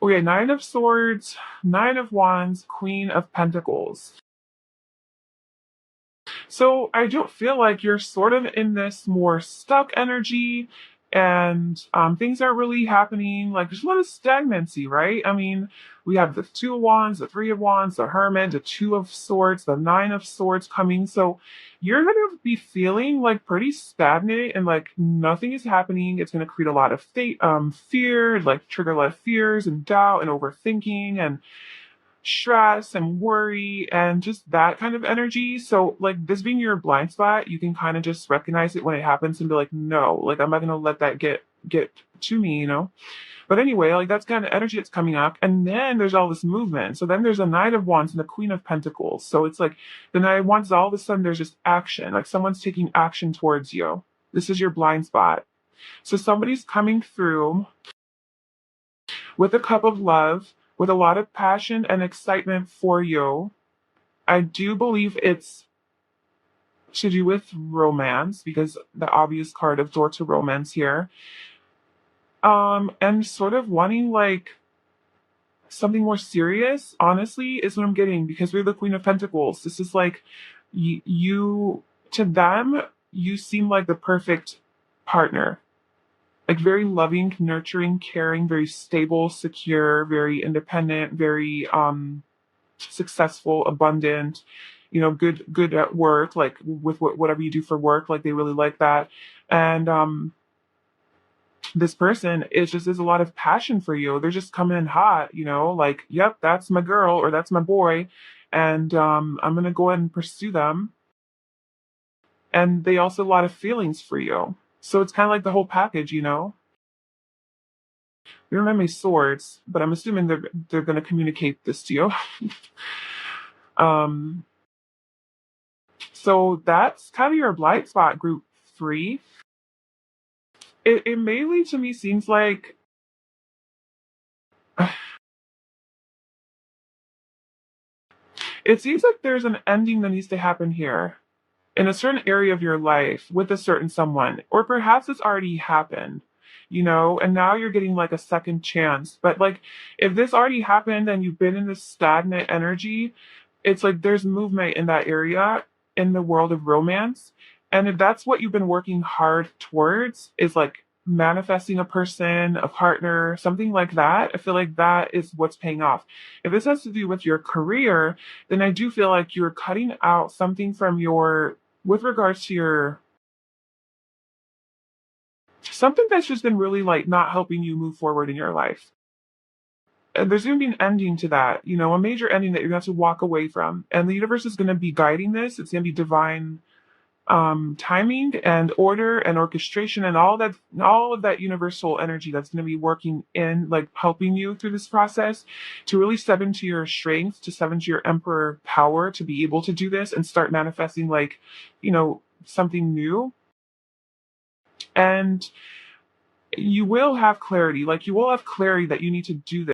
Speaker 1: Okay, Nine of Swords, Nine of Wands, Queen of Pentacles. So I don't feel like you're sort of in this more stuck energy and things aren't really happening. Like there's a lot of stagnancy, right? I mean, we have the Two of Wands, the Three of Wands, the Hermit, the Two of Swords, the Nine of Swords coming. So you're going to be feeling like pretty stagnant and like nothing is happening. It's going to create a lot of fear, like trigger a lot of fears and doubt and overthinking and stress and worry and just that kind of energy. So like this being your blind spot, you can kind of just recognize it when it happens and be like, no, like I'm not gonna let that get to me. But anyway, like that's kind of energy that's coming up. And then there's all this movement. So then there's a Knight of Wands and the Queen of Pentacles. So it's like the Knight of Wands, all of a sudden there's just action. Like someone's taking action towards you. This is your blind spot. So somebody's coming through with a cup of love, with a lot of passion and excitement for you. I do believe it's to do with romance because the obvious card of door to romance here. And sort of wanting like something more serious, honestly, is what I'm getting because we're the Queen of Pentacles. This is like you to them, you seem like the perfect partner. Like very loving, nurturing, caring, very stable, secure, very independent, very successful, abundant, good at work, like with whatever you do for work, like they really like that. And this person is a lot of passion for you. They're just coming in hot, like, yep, that's my girl or that's my boy. And I'm gonna go ahead and pursue them. And they also have a lot of feelings for you. So it's kind of like the whole package. We don't have any swords, but I'm assuming they're going to communicate this to you. um, so that's kind of your blind spot, group 3. It mainly to me seems like It seems like there's an ending that needs to happen here in a certain area of your life with a certain someone, or perhaps it's already happened, and now you're getting like a second chance. But like, if this already happened and you've been in this stagnant energy, it's like there's movement in that area in the world of romance. And if that's what you've been working hard towards, is like manifesting a person, a partner, something like that, I feel like that is what's paying off. If this has to do with your career, then I do feel like you're cutting out something from your, with regards to your, something that's just been really like not helping you move forward in your life. And there's going to be an ending to that, a major ending that you're going to have to walk away from. And the universe is going to be guiding this. It's going to be divine timing and order and orchestration and all of that universal energy that's going to be working in, like, helping you through this process to really step into your strength, to step into your emperor power, to be able to do this and start manifesting, like, something new. And you will have clarity, like you will have clarity that you need to do this.